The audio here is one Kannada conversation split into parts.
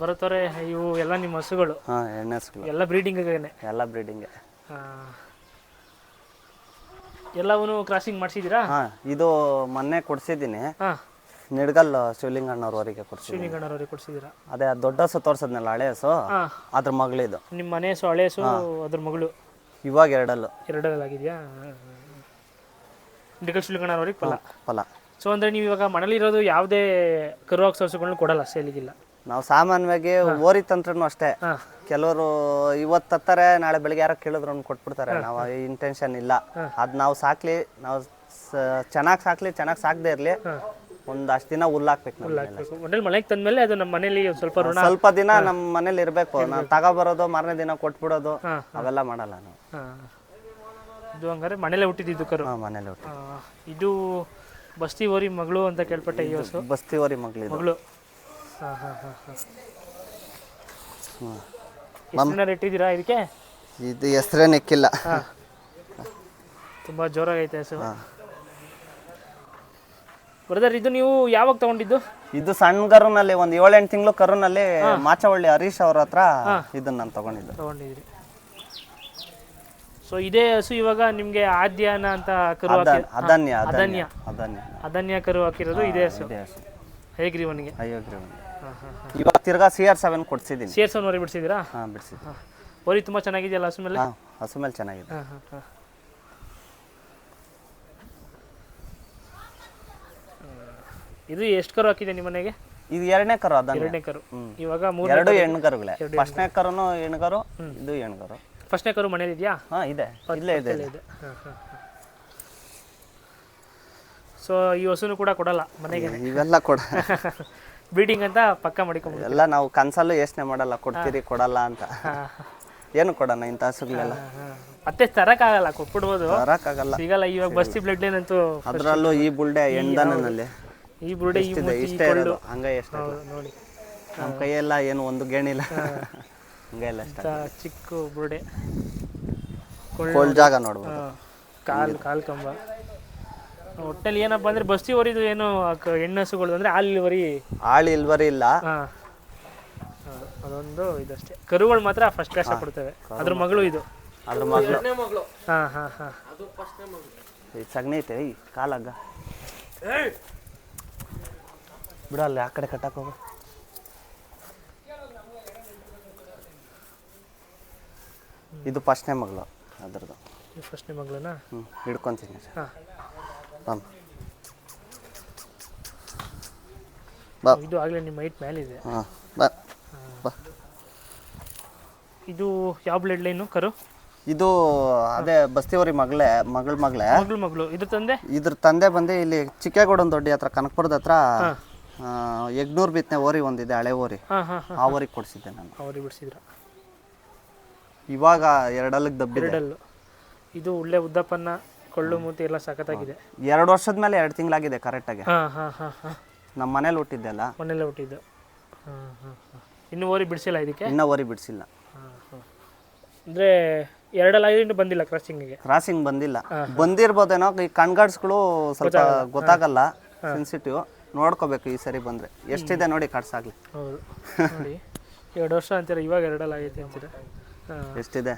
ಬರುತ್ತವ್ರೆ ಇವು ಎಲ್ಲ ನಿಮ್ಮ ಹಸುಗಳು? ಹಾಂ, ಎಣ್ಣೆ ಹಸುಗಳು ಎಲ್ಲ ಬ್ರೀಡಿಂಗೇನೆ? ಎಲ್ಲ ಬ್ರೀಡಿಂಗೆ. ಎಲ್ಲವೂ ಕ್ರಾಸಿಂಗ್ ಮಾಡಿಸಿದ್ದೀರಾ? ಹಾಂ, ಇದು ಮೊನ್ನೆ ಕೊಡ್ಸಿದ್ದೀನಿ. ಹಾಂ, ನಿಡ್ಗಲ್ ಶಿವಲಿಂಗಣ್ಣವ್ರವರಿಗೆ ಕೊಡ್ಸಿದ್ದೀನಿ. ಶಿವಲಿಂಗಣ್ಣವ್ರಿಗೆ ಕೊಡಿಸಿದ್ದೀರಾ? ಅದೇ ದೊಡ್ಡ ಹಸು ತೋರ್ಸದ್ನಲ್ಲ, ಹಳೆ ಹಸು, ಹಾಂ, ಅದ್ರ ಮಗಳಿದು. ನಿಮ್ಮ ಮನೆ ಹಸು, ಹಳೆ ಹಸು, ಅದ್ರ ಮಗಳು ಇವಾಗ ಎರಡಲ್ಲು. ಎರಡಲ್ಲಾಗಿದೆಯಾ? ನಿಡ್ಗಲ್ ಶಿವಲಿಂಗಣ್ಣವ್ರಿಗೆ ಫಲ. ಸೊ ಅಂದರೆ ನೀವು ಇವಾಗ ಮನೇಲಿರೋದು ಯಾವುದೇ ಕರು ಹಾಕ್ಸೋ ಹಸುಗಳನ್ನ ಕೊಡಲ್ಲ ಸೇಲಿಗಿಲ್ಲ? ನಾವು ಸಾಮಾನ್ಯವಾಗಿ ಓರಿ ತಂತ್ರನೂ ಅಷ್ಟೇ. ಕೆಲವರು ಇವತ್ತು ತತ್ತಾರೆ, ನಾಳೆ ಬೆಳಿಗ್ಗೆ ಯಾರೋ ಕೇಳಿದ್ರು ಕೊಟ್ಬಿಡ್ತಾರೆ. ನಾವು ಇಂಟೆನ್ಷನ್ ಇಲ್ಲ. ಅದು ನಾವು ಸಾಕ್ಲಿ, ನಾವು ಚೆನ್ನಾಗಿ ಸಾಕ್ಲಿ, ಚೆನ್ನಾಗಿ ಸಾಕದೇ ಇರಲಿ, ಒಂದಷ್ಟು ದಿನ ಹುಲ್ಲಾಕ್ಬೇಕು. ಮನೇಲಿ ಮನೆಗೆ ತಂದ್ಮೇಲೆ ಅದು ನಮ್ಮ ಮನೇಲಿ ಸ್ವಲ್ಪ ದಿನ ನಮ್ಮ ಮನೇಲಿ ಇರಬೇಕು. ನಾವು ತಗೊಬರೋದು ಮಾರನೇ ದಿನ ಕೊಟ್ಬಿಡೋದು ಅವೆಲ್ಲ ಮಾಡಲ್ಲ ನಾವು. ಇದು ಹಂಗಾರೆ ಮನೇಲೆ ಹುಟ್ಟಿದ್ದು ಕರು? ಮನೇಲಿ ಹುಟ್ಟಿ. ಇದು ಬಸ್ತಿ ಓರಿ ಮಗಳು ಅಂತ ಕೇಳ್ಪಟ್ಟೆ. ಈ ಹಸು ಬಸ್ತಿ ಓರಿ ಮಗಳು. ಇಟ್ಟಿದ್ದೀರಾ ಇದಕ್ಕೆ? ಇದು ಹೆಸರೇನು ಇಕ್ಕಿಲ್ಲ. ತುಂಬ ಜೋರಾಗೈತೆ ಹಸು. ಬ್ರದರ್, ಇದು ನೀವು ಯಾವಾಗ ತಗೊಂಡಿದ್ದು? ಇದು ಸಣ್ಣ ಕರುನಲ್ಲಿ, ಒಂದು 7-8 ತಿಂಗಳು ಕರುನಲ್ಲಿ ಮಾಚವಳ್ಳಿ ಹರೀಶ್ ಅವ್ರ ಹತ್ರ ಇದನ್ನ ನಾನು ತಗೊಂಡಿದ್ರಿ. ಸೊ ಇದೇ ಹಸು ಇವಾಗ ನಿಮ್ಗೆ ಆದ್ಯಾನ ಅಂತ ಕರು ಅದನ್ಯ ಕರು ಹಾಕಿರೋದು ಇದೇ ಹಸು? ಹೇಗ್ರೀವನಿಗೆ? ಇವಾಗ ತಿರ್ಗಾ CR7 ಕೊಡ್ಸಿದ್ದೀನಿ. CR7 worry ಬಿಡಿಸಿದ್ದೀರಾ? ಹಾಂ, ಬಿಡಿಸಿದ್ದೀನಿ. ವರಿ ತುಂಬ ಚೆನ್ನಾಗಿದೆಯಲ್ಲ ಹಸು ಮೇಲೆ? ಹಸು ಮೇಲೆ ಚೆನ್ನಾಗಿದೆ. ಇದು ಎಷ್ಟು ಕರು ಹಾಕಿದೆ ನಿಮ್ಮ ಮನೆಗೆ? ಇದು ಎರಡನೇ ಕರು. ಎರಡನೇ ಕರು. ಇವಾಗ ಎರಡು ಹೆಣ್ಣು ಕರುಗಳೇ. ಫಸ್ಟ್ನೇ ಕರುನು ಹೆಣ್ಣು ಕರು, ಇದು ಹೆಣ್ಣು ಕರು. ಫಸ್ಟ್ನೇ ಕರು ಮನೇಲಿ ಇದೆಯಾ? ಹಾಂ, ಇದೆ, ಇಲ್ಲೇ ಇದೆ. ಸೊ ಈ ಹಸುನು ಕೂಡ ಕೊಡಲ್ಲ ಮನೆಗೆ? ಇವೆಲ್ಲ ಕೊಡ ಬ್ರೀಡಿಂಗ್ ಅಂತ ಪಕ್ಕ ಮಾಡಿಕೊಂಡು ಎಲ್ಲ ನಾವು ಕನ್ಸಲ್ಲೂ ಯೋಚನೆ ಮಾಡಲ್ಲ, ಕೊಡ್ತೀರಿ ಕೊಡಲ್ಲ ಅಂತ. ಏನು ಕೊಡೋಣ ಇಂಥ ಹಸುಗಳೆಲ್ಲ? ಮತ್ತೆ ತರಕ್ಕಾಗಲ್ಲ, ಕೊಟ್ಬಿಡ್ಬೋದು, ತರಕ್ಕಾಗಲ್ಲ, ಸಿಗಲ್ಲ. ಇವಾಗ ಬಸ್ತಿ ಬ್ಲಡ್ ಲೈನ್ ಅಂತೂ, ಅದರಲ್ಲೂ ಈ ಬುಲ್ಡೆ ಎಂಡನಲ್ಲಿ ಈ ಬುಲ್ಡೆ ಇಷ್ಟೇ ಇರೋದು. ಹಂಗ ಎಷ್ಟು ನೋಡಿ, ನಮ್ಮ ಕೈಯೆಲ್ಲ ಏನು ಒಂದು ಗೇಣಿಲ್ಲ, ಹಂಗೆಲ್ಲ ಚಿಕ್ಕ ಬುಲ್ಡೆ. ಕೋಲ್ ಜಾಗ ನೋಡ್ಬೋದು, ಕಾಲ್ ಕಂಬ. ಒಟ್ಟಲ್ಲಿ ಏನಪ್ಪ ಅಂದ್ರೆ ಬಸ್ತಿ ವರಿದು ಏನು ಹೆಣ್ಣಸುಗಳು ಅಂದ್ರೆ ಹಾಲು ಇಲ್ವರಿ ಇಲ್ಲ. ಅದೊಂದು ಇದಷ್ಟೇ. ಕರುಗಳು ಮಾತ್ರ ಫಸ್ಟ್ ಕ್ಲಾಸ್ ಕೊಡ್ತೇವೆ. ಅದ್ರ ಮಗಳು ಇದು, ಅದ್ರ ಮಗಳು. ಸಗಣಿ ಐತೆ ಈ ಕಾಲಾಗ ಬಿಡಲ್ಲ, ಆ ಕಡೆ ಕಟ್ಟಕ್ಕೆ ಹೋಗ. ಇದು ಫಸ್ಟ್ನೇ ಮಗಳು ಅದ್ರದ್ದು. ಫಸ್ಟ್ನೇ ಮಗಳನ್ನ ಹಿಡ್ಕೊಂತೀನಿ. ಇದು ಆಗಲೇ ನಿಮ್ಮ ಹೈಟ್ ಮೇಲಿದೆ. ಇದು ಯಾವ ಬ್ಲಡ್ ಲೈನು ಕರು? ಇದು ಅದೇ ಬಸ್ತಿವರಿ ಮಗಳೇ. ಮಗಳು. ಇದ್ರ ತಂದೆ ಬಂದು ಇಲ್ಲಿ ಚಿಕ್ಕೇಗೌಡನ ದೊಡ್ಡಿ ಹತ್ರ, ಕನಕಪುರದ ಹತ್ರ ಯಗ್ನೂರ್ ಬಿತ್ತನೆ ಓರಿ ಒಂದಿದೆ, ಹಳೆ ಓರಿ. ಆ ಓರಿಗೆ ಕೊಡಿಸಿದ್ದೆ ನಾನು. ಅವ್ರಿಗೆ ಬಿಡಿಸಿದ್ರ? ಇವಾಗ ಎರಡಲ್ಲಿಗೆ ದಬ್ಬಿದೆ. ಇದು ಒಳ್ಳೆ ಉದ್ದಪ್ಪನ್ನ, ಕೊಳ್ಳು ಮೂತಿ ಎಲ್ಲ ಸಖತ್ತಾಗಿದೆ. 2 ವರ್ಷದ ಮೇಲೆ 2 ತಿಂಗಳಾಗಿದೆ ಕರೆಕ್ಟಾಗಿ. ನಮ್ಮ ಮನೇಲಿ ಹುಟ್ಟಿದ್ದೆಲ್ಲ. ಮನೇಲೆ ಹುಟ್ಟಿದ್ದು. ಇನ್ನೂ ಓರಿ ಬಿಡಿಸಿಲ್ಲ ಇದಕ್ಕೆ? ಇನ್ನೂ ಓರಿ ಬಿಡಿಸಿಲ್ಲ. ಅಂದರೆ ಎರಡಲ್ಲ ಇನ್ನು ಬಂದಿಲ್ಲ ಕ್ರಾಸಿಂಗಿಗೆ? ಕ್ರಾಸಿಂಗ್ ಬಂದಿಲ್ಲ. ಬಂದಿರ್ಬೋದೇನೋ, ಈ ಕಣ್ಗಾಡ್ಸ್ಗಳು ಸ್ವಲ್ಪ ಗೊತ್ತಾಗಲ್ಲ, ಸೆನ್ಸಿಟಿವ್. ನೋಡ್ಕೋಬೇಕು ಈ ಸರಿ ಬಂದರೆ. ಎಷ್ಟಿದೆ ನೋಡಿ ಕಟ್ಸಾಗ್ಲಿ. ಹೌದು ನೋಡಿ, 2 ವರ್ಷ ಅಂತೀರ, ಇವಾಗ ಎರಡಲ್ಲ ಆಗೈತೆ ಅಂತೀರ. ಎಷ್ಟಿದೆ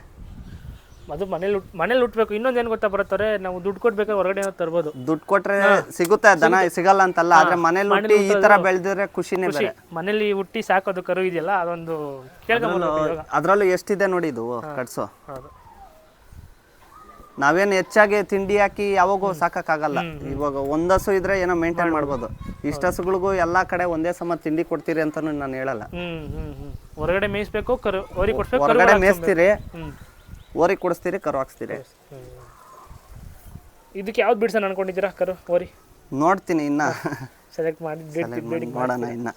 ಅದು ಮನೇಲಿ ಹುಟ್ಟಬೇಕು. ಇನ್ನೊಂದೇನು ಗೊತ್ತಾ ಬರುತ್ತಾರೆ, ನಾವು ದುಡ್ಡು ಕೊಡ್ಬೇಕಾದ್ರೆ ಹೊರಗಡೆ ತರ್ಬೋದು. ದುಡ್ಡು ಕೊಟ್ರೆ ಸಿಗುತ್ತೆ, ದನ ಸಿಗಲ್ಲ ಅಂತಲ್ಲ. ಆದ್ರೆ ಮನೇಲಿ ಹುಟ್ಟಿ ಈ ತರ ಬೆಳೆದಿದ್ರೆ ಖುಷಿನೇ ಬೇರೆ. ಮನೇಲಿ ಹುಟ್ಟಿ ಸಾಕೋದು ಕರು ಇದೆಯಲ್ಲ, ಅದೊಂದು ಅದ್ರಲ್ಲೂ ಎಷ್ಟಿದೆ ನೋಡಿ ಇದು ಕಟ್ಸೋ. ನಾವೇನು ಹೆಚ್ಚಾಗಿ ತಿಂಡಿ ಹಾಕಿ ಯಾವಾಗೂ ಸಾಕಾಗಲ್ಲ. ಇವಾಗ ಒಂದಸು ಇದ್ರೆ ಏನೋ ಮೇಂಟೈನ್ ಮಾಡ್ಬೋದು. ಇಷ್ಟಸುಗಳಿಗೂ ಎಲ್ಲಾ ಕಡೆ ಒಂದೇ ಸಮ ತಿಂಡಿ ಕೊಡ್ತೀರಿ ಅಂತಾನು ನಾನು ಹೇಳಲ್ಲ. ಹೊರಗಡೆ ಮೇಯಿಸ್ಬೇಕು, ಹೊರಗಡೆ ಮೇಯಿಸ್ತೀರಿ, ಓರಿ ಕೊಡಿಸ್ತೀರಿ, ಕರು ಹಾಕ್ಸ್ತೀರಿ. ಇದಕ್ಕೆ ಯಾವ್ದು ಬಿಡ್ಸೋಣ ಅನ್ಕೊಂಡಿದ್ದೀರಾ ಕರು ಓರಿ? ನೋಡ್ತೀನಿ, ಇನ್ನ ಸೆಲೆಕ್ಟ್ ಮಾಡಿ ಮಾಡೋಣ ಇನ್ನ.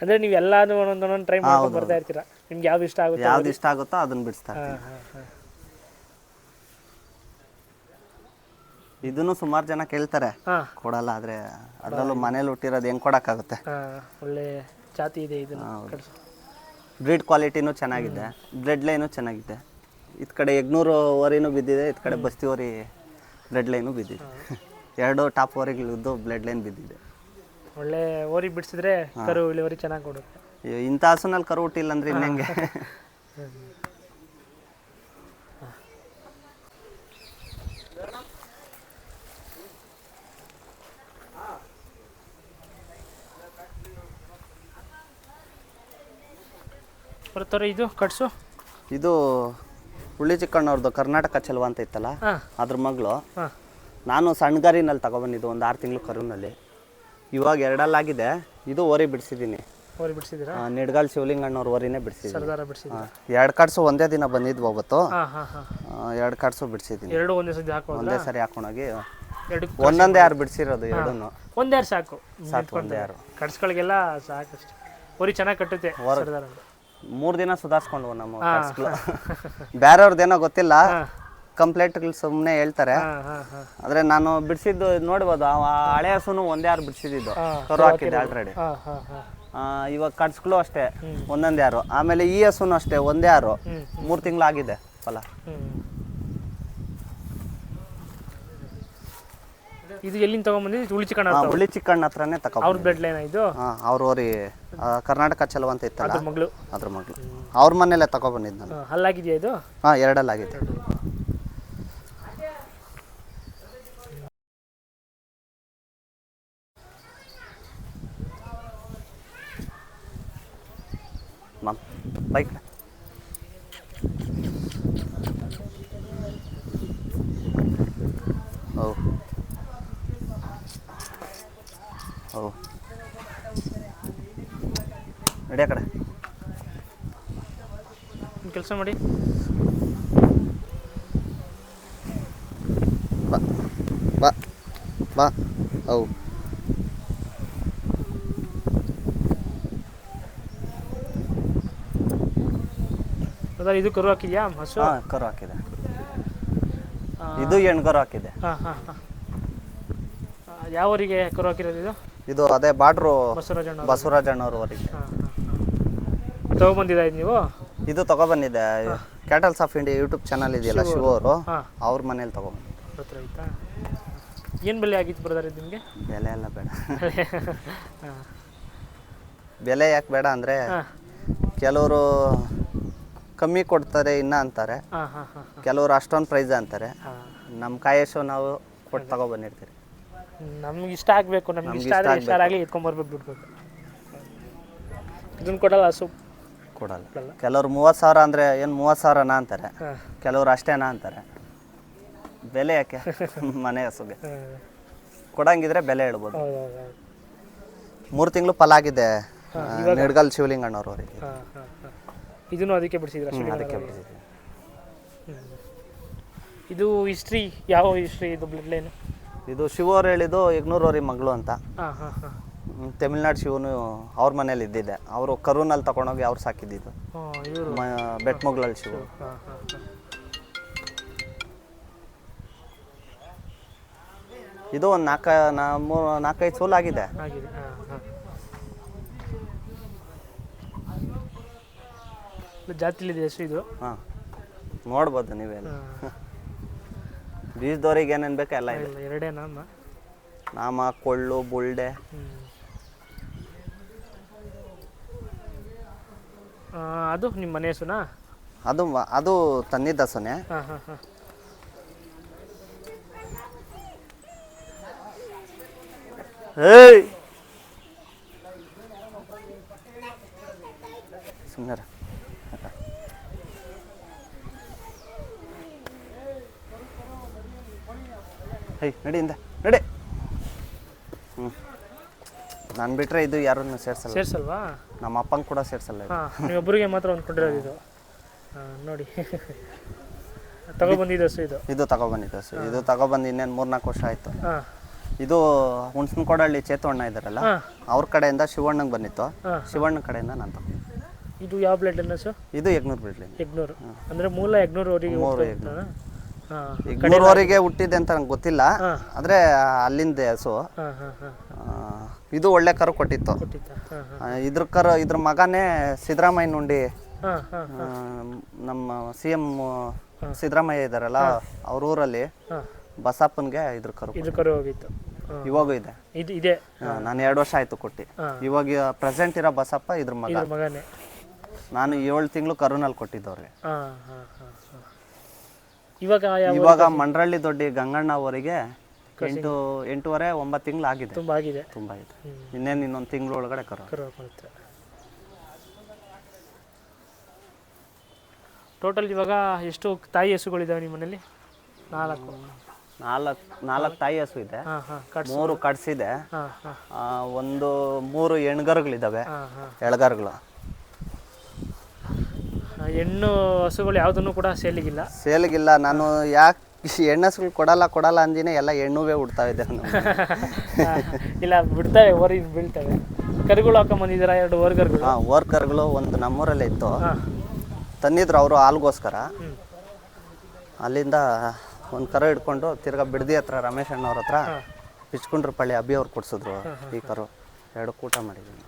ಅಂದ್ರೆ ನೀವು ಎಲ್ಲಾನು ಒಂದೊಂದೊಂದು ಟ್ರೈ ಮಾಡ್ಕೊಂಡು ಬರ್ತಾ ಇರ್ತೀರಾ. ನಿಮ್ಗೆ ಯಾವ್ದು ಇಷ್ಟ ಆಗುತ್ತೋ ಅದನ್ನ ಬಿಡಿಸ್ತಾರೆ. ಇದನ್ನು ಸುಮಾರು ಜನ ಕೇಳ್ತಾರೆ, ಕೊಡಲ್ಲ. ಆದ್ರೆ ಅದರಲ್ಲೂ ಮನೇಲಿ ಹುಟ್ಟಿರೋದು ಹೆಂಗ್ ಕೊಡಕ್ಕಾಗುತ್ತೆ? ಒಳ್ಳೆ ಜಾತಿ ಇದೆ ಇದು. ಬ್ರೀಡ್ ಕ್ವಾಲಿಟಿನೂ ಚೆನ್ನಾಗಿದೆ, ಬ್ಲಡ್ ಲೈನು ಚೆನ್ನಾಗಿದೆ. ಇದ್ ಕಡೆ ಯಗ್ನೂರು ಓರಿನೂ ಬಿದ್ದಿದೆ, ಇದ್ ಕಡೆ ಬಸ್ತಿ ಓರಿ ಬ್ಲಡ್ ಲೈನು ಬಿದ್ದಿದೆ. 2 ಟಾಪ್ ಓರಿಗಳದ್ದು ಬ್ಲಡ್ ಲೈನ್ ಬಿದ್ದಿದೆ. ಒಳ್ಳೆ ಓರಿ ಬಿಡಿಸಿದ್ರೆ ಕರು ಇಳುವರಿ ಚೆನ್ನಾಗಿ ಕೊಡುತ್ತೆ. ಇಂಥ ಹಸುನಲ್ಲಿ ಕರು ಹುಟ್ಟಿಲ್ಲ ಅಂದ್ರೆ ಇನ್ನೆಂಗೆ. ಬರ್ತಾರೆ ಇದು ಕಟ್ಸು. ಇದು ಹುಳ್ಳಿ ಚಿಕ್ಕಣ್ಣವ್ರದ್ದು ಕರ್ನಾಟಕ ಚೆಲುವ ಅಂತ ಇತ್ತಲ್ಲ, ಅದ್ರ ಮಗಳು. ನಾನು ಸಣ್ಣಗಾರಿನಲ್ಲಿ ತಗೊಬಂದಿದ್ದು ಒಂದು 6 ತಿಂಗಳು ಕರುನಲ್ಲಿ. ಇವಾಗ 2 ಆಗಿದೆ. ಇದು ಓರಿ ಬಿಡಿಸಿದ್ದೀನಿ. ಓರಿ ಬಿಡಿಸಿದ್ದೀರಾ? ನಿಡ್ಗಾಲ್ ಶಿವಲಿಂಗಣ್ಣವ್ರ ಓರಿನೇ ಬಿಡಿಸಿದ್ದೀನಿ. ಸರ್ದಾರ ಬಿಡಿಸಿದ್ದೀರಾ? 2 ಕಾರ್ಡ್ಸು ಒಂದೇ ದಿನ ಬಂದಿದ್ವು ಅವತ್ತು. ಹಾಂ ಹಾಂ ಹಾಂ 2 ಕಾರ್ಡ್ಸು ಬಿಡಿಸಿದ್ದೀನಿ. ಎರಡು ಒಂದೇ ಸತಿ ಹಾಕೋದು? ಒಂದೇ ಸರಿ ಹಾಕೊಂಡೋಗಿ ಎರಡು ಒಂದೊಂದೇ 6 ಬಿಡಿಸಿರೋದು. ಎರಡೂ ಒಂದೆರಡು ಸಾಕು. ಒಂದೇ 6 ಕಟ್ಸ್ಗಳಿಗೆಲ್ಲ ಸಾಕಷ್ಟು. ಓರಿ ಚೆನ್ನಾಗಿ ಕಟ್ಟುತ್ತೆ ಸರ್ದಾರ. 3 ದಿನ ಸುಧಾರಿಸ್ಕೊಂಡ್ವು ನಮ್ಮ ಕಾರ್ಡ್ಸ್ಗಳು. ಬೇರೆಯವ್ರದ್ದೇನೋ ಗೊತ್ತಿಲ್ಲ, ಕಂಪ್ಲೇಂಟ್ಗಳು ಸುಮ್ಮನೆ ಹೇಳ್ತಾರೆ. ಆದರೆ ನಾನು ಬಿಡಿಸಿದ್ದು ನೋಡ್ಬೋದು. ಹಳೆ ಹಸುನು ಒಂದೇ 6 ಬಿಡಿಸಿದ್ದು, ಕರು ಹಾಕಿದ್ದೆ ಆಲ್ರೆಡಿ. ಇವಾಗ ಕಟ್ಸ್ಗಳು ಅಷ್ಟೇ ಒಂದೊಂದೇ 6. ಆಮೇಲೆ ಈ ಹಸುನು ಅಷ್ಟೇ ಒಂದೇ 6. 3 ತಿಂಗಳಾಗಿದೆ ಫಲ. ಇದು ಎಲ್ಲಿಂದ ತಗೊಂಡ್ಬಂದಿದ್ದು? ಹುಳಿ ಚಿಕ್ಕಣ್ಣ? ಹುಳಿ ಚಿಕ್ಕಣ್ಣ ಹತ್ರನೇ ತಗೊಂಡು. ಅವ್ರ ಬ್ಲಡ್ ಲೈನ್ ಇದು? ಅವ್ರ ಓರಿ ಕರ್ನಾಟಕ ಚೆಲುವ ಅಂತ ಇತ್ತಲ್ಲ, ಅದ್ರ ಮಗಳು. ಅದ್ರ ಮಗಳು. ಅವ್ರ ಮನೇಲೆ ತಗೊಬಂದಿದ್ದು ನಾನು. ಅಲ್ಲಾಗಿದೆಯಾ ಇದು? 2 ಆಗಿದೆ. ಬೈಕ್ ನಡಿ ಆ ಕಡೆ. ಕೆಲಸ ಮಾಡಿ. ಬಾ ಬಾ ಬಾ. ಇದು ಕರು ಹಾಕಿದ್ಯಾ ಹಸು? ಕರು ಹಾಕಿದೆ. ಇದು ಹೆಣ್ಕರು ಹಾಕಿದೆ. ಯಾವರಿಗೆ ಕರು ಹಾಕಿರೋದು ಇದು? ಇದು ಅದೇ ಬಾಡ್ರು ಬಸವರಾಜಣ್ಣವ್ರ ಅವರಿಗೆ ತಗೊಬಂದಿದ್ದ ನೀವು? ಇದು ತಗೊಬಂದಿದ್ದೆ. Cattles of India YouTube channel ಇದೆಯಲ್ಲ, ಶಿವ ಅವರು, ಅವ್ರ ಮನೇಲಿ ತಗೊಬಂದು. ಆಯ್ತಾ? ಏನು ಬೆಲೆ ಆಗಿತ್ತು ಬ್ರದರ್ ಇದು ನಿಮಗೆ? ಬೆಲೆ ಎಲ್ಲ ಬೇಡ. ಬೆಲೆ ಯಾಕೆ ಬೇಡ ಅಂದರೆ, ಕೆಲವರು ಕಮ್ಮಿ ಕೊಡ್ತಾರೆ ಇನ್ನ ಅಂತಾರೆ, ಕೆಲವರು ಅಷ್ಟೊಂದು ಪ್ರೈಸ್ ಅಂತಾರೆ. ನಮ್ಮ ಕಾಯಶು ನಾವು ಕೊಟ್ಟು ತಗೊಬಂದಿರ್ತೀರಿ. ನಮ್ಗೆ ಇಷ್ಟ ಆಗಬೇಕು, ನಮ್ಗೆ ಇಷ್ಟ ಆದರೆ ಎಷ್ಟಾಗಲಿ ಎತ್ಕೊಂಬರ್ಬೇಕು, ಬಿಡ್ಬೇಕು. ಇದನ್ನು ಕೊಡಲ್ಲ ಹಸು? ಕೊಡಲ್ಲ. ಕೆಲವರು 30,000 ಅಂದರೆ ಏನು 30,000ನಾ ಅಂತಾರೆ, ಕೆಲವರು ಅಷ್ಟೇನಾ ಅಂತಾರೆ. ಬೆಲೆ ಯಾಕೆ ಮನೆ ಹಸುಗೆ? ಕೊಡಂಗಿದ್ರೆ ಬೆಲೆ ಹೇಳ್ಬೋದು. 3 ತಿಂಗಳು ಫಲ ಆಗಿದೆ ನಿಡ್ಗಲ್ ಶಿವಲಿಂಗಣ್ಣವ್ರ ಅವರಿಗೆ. ಇದನ್ನು ಅದಕ್ಕೆ ಬಿಡಿಸಿದ್ರ? ಅದಕ್ಕೆ ಬಿಡಿಸಿದ್ವಿ. ಇದು ಹಿಸ್ಟ್ರಿ ಯಾವ ಹಿಸ್ಟ್ರಿ ಇದು ಬ್ಲಡ್ ಲೈನ್? ಇದು ಶಿವ ಅವ್ರು ಹೇಳಿದ್ದು ಯಗ್ನೂರವ್ರಿ ಮಗಳು ಅಂತ. ತಮಿಳ್ನಾಡು ಶಿವನು ಅವ್ರ ಮನೇಲಿ ಇದ್ದಿದ್ದೆ. ಅವರು ಕರುನಲ್ಲಿ ತಗೊಂಡೋಗಿ ಅವ್ರು ಸಾಕಿದ್ದು. ಬೆಟ್ಮಗ್ಳಲ್ಲಿ ಶಿವ. ಇದು ಒಂದು 4-5 ಸೋಲ್ ಆಗಿದೆ. ಜಾತಿಲಿದೆ ಹಸು ಇದು? ನೋಡ್ಬೋದು ನೀವೆಲ್ಲ. ಬೀಜದವ್ರಿಗೆ ಏನೇನು ಬೇಕು ಎಲ್ಲ ಇದೆ. ಎರಡೇ ನಾಮ, ಕೊಳ್ಳು, ಬುಲ್ಡೆ. ಅದು ನಿಮ್ಮ ಮನೆ ಹಸುನಾ? ಅದು ತಂದಿದ್ದ ಹಸುನೆ. ಸುಮ್ಮನೆ ನಡಿಯಿಂದ ನಡಿ. ನಾನು ಬಿಟ್ರೆ ಇದು ಯಾರನ್ನು ಸೇರ್ಸಲ್ವಾ? ನಮ್ಮ ಅಪ್ಪಂಗೆ ಕೂಡ ಸೇರ್ಸಲ್ಲ. ನೀವೊಬ್ಬರಿಗೆ ಮಾತ್ರ ಹೊಂದ್ಕೊಂಡಿರೋದು ಇದು. ನೋಡಿ ತಗೊಬಂದಿದ್ದು ಹಸು ಇದು? ಇದು ತಗೊಬಂದಿದ್ದು ಹಸು. ಇದು ತಗೊಬಂದು ಇನ್ನೇನು 3-4 ವರ್ಷ ಆಯಿತು. ಇದು ಹುಣಸನಕೋಡಹಳ್ಳಿ ಚೇತುವಣ್ಣ ಇದ್ದಾರಲ್ಲ, ಅವ್ರ ಕಡೆಯಿಂದ ಶಿವಣ್ಣಂಗೆ ಬಂದಿತ್ತು. ಶಿವಣ್ಣ ಕಡೆಯಿಂದ ನಾನು ತಗೊಂಡು. ಇದು ಯಾವ ಬ್ಲಡ್ ಲೈನ್ ಹಸು? ಇದು ಯಗ್ನೂರು ಬ್ಲಡ್ ಲೈನ್. ಯಗ್ನೂರು ಅಂದರೆ ಮೂಲ ಯಗ್ನೂರವರಿಗೆ? ಯಗ್ನೂರವರಿಗೆ ಹುಟ್ಟಿದೆ ಅಂತ ನಂಗೆ ಗೊತ್ತಿಲ್ಲ, ಆದರೆ ಅಲ್ಲಿಂದ ಹಸು. ಇದು ಒಳ್ಳೆ ಕರು ಕೊಟ್ಟಿತ್ತು. ಇದ್ರ ಮಗನೇ ಸಿದ್ದರಾಮಯ್ಯ ನುಂಡಿ, ನಮ್ಮ CM ಸಿದ್ದರಾಮಯ್ಯ ಇದ್ದಾರಲ್ಲ, ಅವ್ರ ಊರಲ್ಲಿ ಬಸಪ್ಪನ್ಗೆ ಇದ್ರ ಕರು ಹೋಗಿತ್ತು. ಇವಾಗೂ ಇದೆ. ಇದು ಇದೆ. ನಾನು 2 ವರ್ಷ ಆಯ್ತು ಕೊಟ್ಟು. ಇವಾಗ ಪ್ರೆಸೆಂಟ್ ಇರೋ ಬಸಪ್ಪ ಇದ್ರ ಮಗನೇ. ನಾನು 7 ತಿಂಗಳು ಕರುನಲ್ಲಿ ಕೊಟ್ಟಿದ್ದವ್ರಿಗೆ. ಇವಾಗ ಮಂಡ್ರಳ್ಳಿ ದೊಡ್ಡ ಗಂಗಣ್ಣ ಅವರಿಗೆ 8.5 9 ತಿಂಗಳು ಆಗಿದೆ. ತುಂಬಾ ಆಗಿದೆ. ಇನ್ನೇನು ಇನ್ನೊಂದು ತಿಂಗಳು ಒಳಗಡೆ ಕರು. ಟೋಟಲ್ ಇವಾಗ ಎಷ್ಟು ತಾಯಿ ಹಸುಗಳಿದಾವೆ ನಿಮ್ಮ ಮನೇಲಿ? 4 ತಾಯಿ ಹಸು ಇದೆ, 3 ಕಡ್ಸಿದೆ, 3 ಹೆಣ್ಗರುಗಳಿದ್ದಾವೆ, ಎಳಗರುಗಳು. ಹೆಣ್ಣು ಹಸುಗಳು ಯಾವುದನ್ನು ಕೂಡ ಸೇಲಿಗಿಲ್ಲ. ನಾನು ಯಾಕೆ ಹೆಣ್ಣಸುಗಳು ಕೊಡಲ್ಲ ಅಂದಿನೇ ಎಲ್ಲ ಹೆಣ್ಣುವೇ ಹುಡ್ತಾ ಇದೆ. ಇಲ್ಲ ಬಿಡ್ತವೆ, ಓರಿ ಬೀಳ್ತವೆ. ಕರುಗಳು ಹಾಕೊಂಬಂದಿದ್ದೀರಾ? 2 ಓರ್ಗರುಗಳು. ಓರ್ಕರುಗಳು ಒಂದು ನಮ್ಮೂರಲ್ಲೇ ಇತ್ತು, ತಂದಿದ್ರು ಅವರು ಹಾಲ್ಗೋಸ್ಕರ. ಅಲ್ಲಿಂದ ಒಂದು ಕರು ಹಿಡ್ಕೊಂಡು ತಿರ್ಗಾ ಬಿಡದಿ ಹತ್ರ ರಮೇಶ್ ಅಣ್ಣವ್ರ ಹತ್ರ ಪಿಚ್ಕೊಂಡ್ರ ಪಳ್ಳಿ ಅಭಿ ಅವ್ರು ಕೊಡ್ಸಿದ್ರು ಈ ಕರು. 2 ಕೂಟ ಮಾಡಿದ್ದೀನಿ.